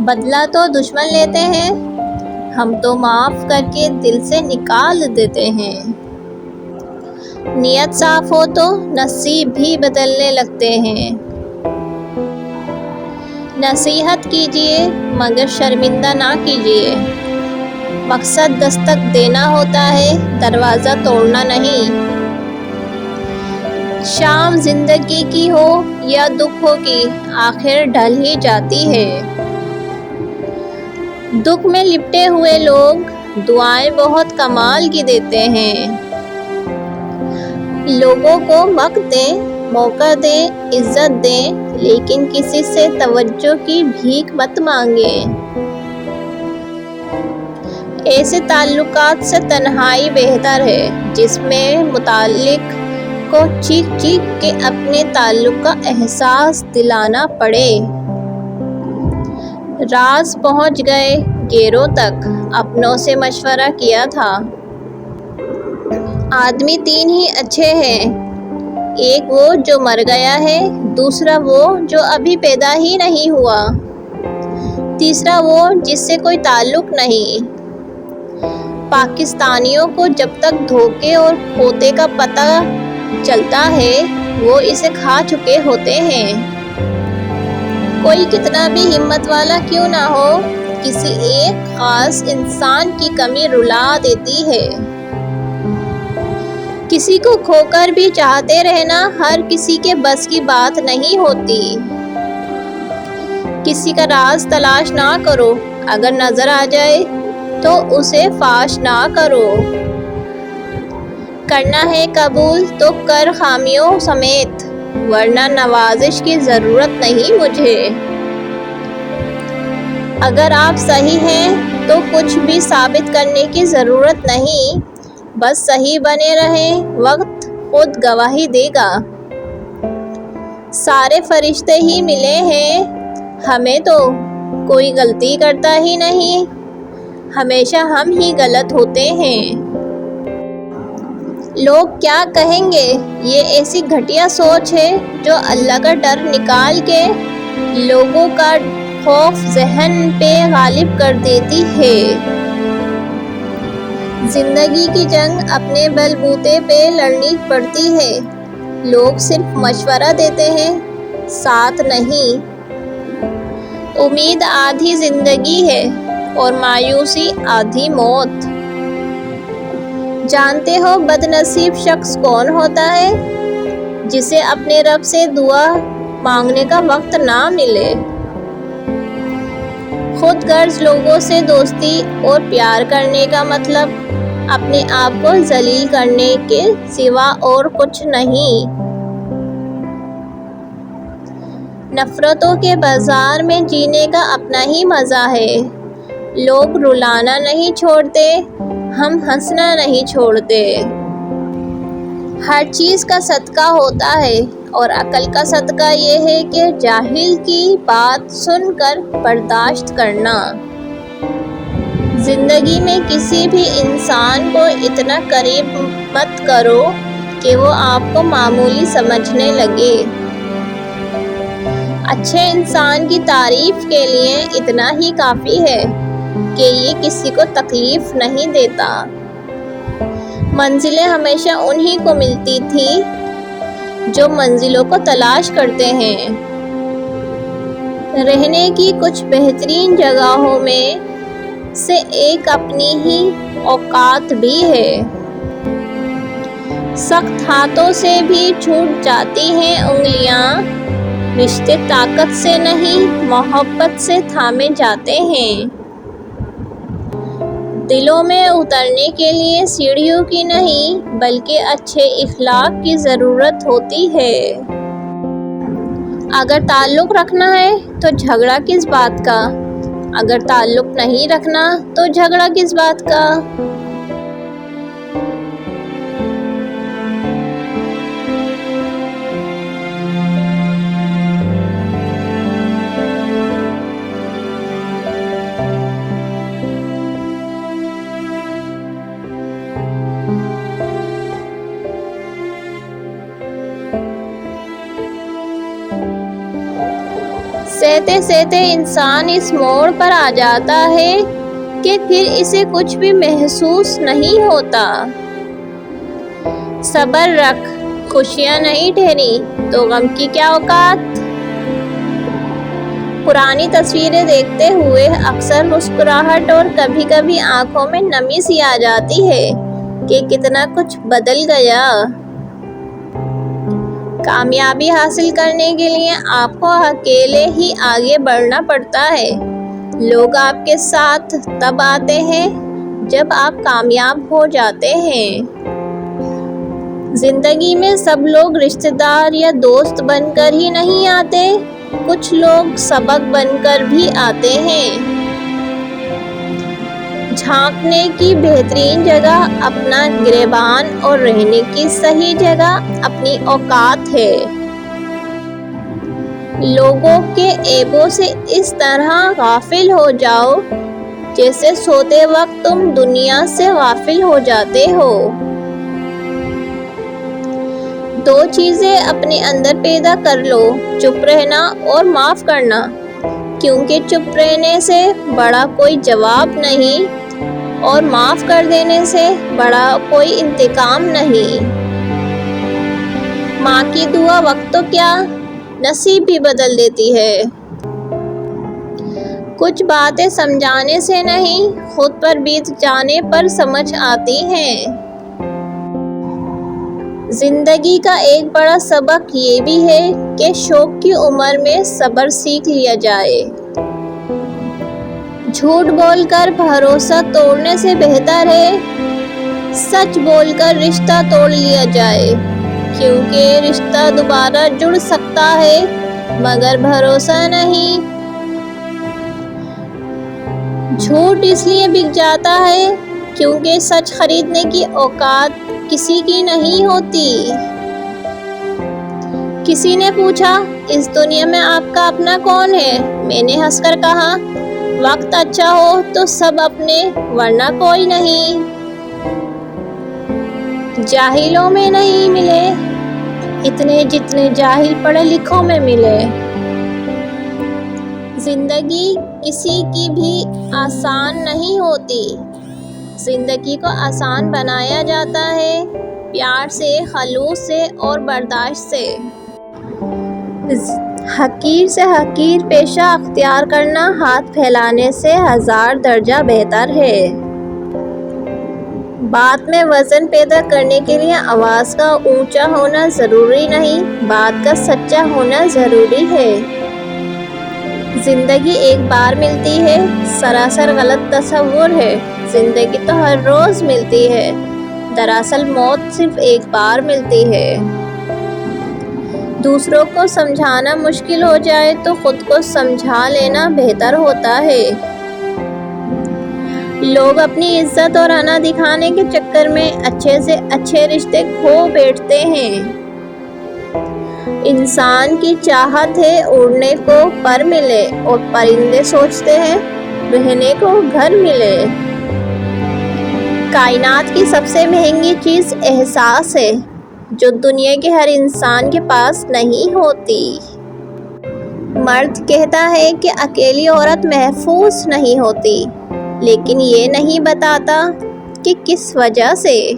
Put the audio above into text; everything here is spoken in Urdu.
بدلہ تو دشمن لیتے ہیں، ہم تو معاف کر کے دل سے نکال دیتے ہیں۔ نیت صاف ہو تو نصیب بھی بدلنے لگتے ہیں۔ نصیحت کیجیے مگر شرمندہ نہ کیجیے، مقصد دستک دینا ہوتا ہے، دروازہ توڑنا نہیں۔ شام زندگی کی ہو یا دکھوں کی، آخر ڈھل ہی جاتی ہے۔ دکھ میں لپٹے ہوئے لوگ دعائیں بہت کمال کی دیتے ہیں۔ لوگوں کو وقت دیں، موقع دیں، عزت دیں، لیکن کسی سے توجہ کی بھیک مت مانگیں۔ ایسے تعلقات سے تنہائی بہتر ہے جس میں متعلق کو چیخ چیخ کے اپنے تعلق کا احساس دلانا پڑے۔ راز پہنچ گئے گیروں تک، اپنوں سے مشورہ کیا تھا۔ آدمی تین ہی اچھے ہیں، ایک وہ جو مر گیا ہے، دوسرا وہ جو ابھی پیدا ہی نہیں ہوا، تیسرا وہ جس سے کوئی تعلق نہیں۔ پاکستانیوں کو جب تک دھوکے اور کھوتے کا پتہ چلتا ہے وہ اسے کھا چکے ہوتے ہیں۔ کوئی کتنا بھی ہمت والا کیوں نہ ہو، کسی ایک خاص انسان کی کمی رلا دیتی ہے۔ کسی کو کھو کر بھی چاہتے رہنا ہر کسی کے بس کی بات نہیں ہوتی۔ کسی کا راز تلاش نہ کرو، اگر نظر آ جائے تو اسے فاش نہ کرو۔ کرنا ہے قبول تو کر خامیوں سمیت، ورنہ نوازش کی ضرورت نہیں مجھے۔ اگر آپ صحیح ہیں تو کچھ بھی ثابت کرنے کی ضرورت نہیں، بس صحیح بنے رہیں، وقت خود گواہی دے گا۔ سارے فرشتے ہی ملے ہیں ہمیں تو کوئی غلطی کرتا ہی نہیں، ہمیشہ ہم ہی غلط ہوتے ہیں۔ لوگ کیا کہیں گے، یہ ایسی گھٹیا سوچ ہے جو اللہ کا ڈر نکال کے لوگوں کا خوف ذہن پہ غالب کر دیتی ہے۔ زندگی کی جنگ اپنے بل بوتے پہ لڑنی پڑتی ہے، لوگ صرف مشورہ دیتے ہیں، ساتھ نہیں۔ امید آدھی زندگی ہے اور مایوسی آدھی موت۔ جانتے ہو بد نصیب شخص کون ہوتا ہے؟ جسے اپنے رب سے دعا مانگنے کا وقت نہ ملے۔ خود غرض لوگوں سے دوستی اور پیار کرنے کا مطلب اپنے آپ کو ذلیل کرنے کے سوا اور کچھ نہیں۔ نفرتوں کے بازار میں جینے کا اپنا ہی مزہ ہے۔ لوگ رلانا نہیں چھوڑتے، ہم ہنسنا نہیں چھوڑتے۔ ہر چیز کا صدقہ ہوتا ہے اور عقل کا صدقہ یہ ہے کہ جاہل کی بات سن کر برداشت کرنا۔ زندگی میں کسی بھی انسان کو اتنا قریب مت کرو کہ وہ آپ کو معمولی سمجھنے لگے۔ اچھے انسان کی تعریف کے لیے اتنا ہی کافی ہے کہ یہ کسی کو تکلیف نہیں دیتا۔ منزلیں ہمیشہ انہی کو ملتی تھی جو منزلوں کو تلاش کرتے ہیں۔ رہنے کی کچھ بہترین جگہوں میں سے ایک اپنی ہی اوقات بھی ہے۔ سخت ہاتھوں سے بھی چھوٹ جاتی ہیں انگلیاں، رشتے طاقت سے نہیں محبت سے تھامے جاتے ہیں۔ دلوں میں اترنے کے لیے سیڑھیوں کی نہیں بلکہ اچھے اخلاق کی ضرورت ہوتی ہے۔ اگر تعلق رکھنا ہے تو جھگڑا کس بات کا، اگر تعلق نہیں رکھنا تو جھگڑا کس بات کا۔ سہتے سہتے انسان اس موڑ پر آ جاتا ہے کہ پھر اسے کچھ بھی محسوس نہیں ہوتا۔ صبر رکھ، خوشیاں نہیں ٹھہری تو غم کی کیا اوقات۔ پرانی تصویریں دیکھتے ہوئے اکثر مسکراہٹ اور کبھی کبھی آنکھوں میں نمی سی آ جاتی ہے کہ کتنا کچھ بدل گیا۔ کامیابی حاصل کرنے کے لیے آپ کو اکیلے ہی آگے بڑھنا پڑتا ہے۔ لوگ آپ کے ساتھ تب آتے ہیں جب آپ کامیاب ہو جاتے ہیں۔ زندگی میں سب لوگ رشتہ دار یا دوست بن کر ہی نہیں آتے، کچھ لوگ سبق بن کر بھی آتے ہیں۔ جھانکنے کی بہترین جگہ اپنا گریبان اور رہنے کی صحیح جگہ اپنی اوقات ہے۔ لوگوں کے عیبوں سے اس طرح غافل ہو جاؤ جیسے سوتے وقت تم دنیا سے غافل ہو جاتے ہو۔ دو چیزیں اپنے اندر پیدا کر لو، چپ رہنا اور معاف کرنا، کیونکہ چپ رہنے سے بڑا کوئی جواب نہیں اور معاف کر دینے سے بڑا کوئی انتقام نہیں۔ ماں کی دعا وقت تو کیا، نصیب بھی بدل دیتی ہے۔ کچھ باتیں سمجھانے سے نہیں، خود پر بیت جانے پر سمجھ آتی ہیں۔ زندگی کا ایک بڑا سبق یہ بھی ہے کہ شوق کی عمر میں صبر سیکھ لیا جائے۔ جھوٹ بول کر بھروسہ توڑنے سے بہتر ہے سچ بول کر رشتہ توڑ لیا جائے، کیونکہ رشتہ دوبارہ جڑ سکتا ہے مگر بھروسہ نہیں۔ جھوٹ اس لیے بک جاتا ہے کیونکہ سچ خریدنے کی اوقات کسی کی نہیں ہوتی۔ کسی نے پوچھا، اس دنیا میں آپ کا اپنا کون ہے؟ میں نے ہنس کر کہا، وقت اچھا ہو تو سب اپنے ورنہ کوئی نہیں۔ جاہلوں میں نہیں ملے اتنے جتنے جاہل پڑھے لکھوں میں ملے۔ زندگی کسی کی بھی آسان نہیں ہوتی، زندگی کو آسان بنایا جاتا ہے پیار سے، خلوص سے اور برداشت سے۔ حقیر سے حقیر پیشہ اختیار کرنا ہاتھ پھیلانے سے 1000 درجہ بہتر ہے۔ بات میں وزن پیدا کرنے کے لیے آواز کا اونچا ہونا ضروری نہیں، بات کا سچا ہونا ضروری ہے۔ زندگی ایک بار ملتی ہے، سراسر غلط تصور ہے۔ زندگی تو ہر روز ملتی ہے، دراصل موت صرف ایک بار ملتی ہے۔ دوسروں کو سمجھانا مشکل ہو جائے تو خود کو سمجھا لینا بہتر ہوتا ہے۔ لوگ اپنی عزت اور انا دکھانے کے چکر میں اچھے سے اچھے رشتے کھو بیٹھتے ہیں۔ انسان کی چاہت ہے اڑنے کو پر ملے اور پرندے سوچتے ہیں رہنے کو گھر ملے۔ کائنات کی سب سے مہنگی چیز احساس ہے، جو دنیا کے ہر انسان کے پاس نہیں ہوتی۔ مرد کہتا ہے کہ اکیلی عورت محفوظ نہیں ہوتی، لیکن یہ نہیں بتاتا کہ کس وجہ سے۔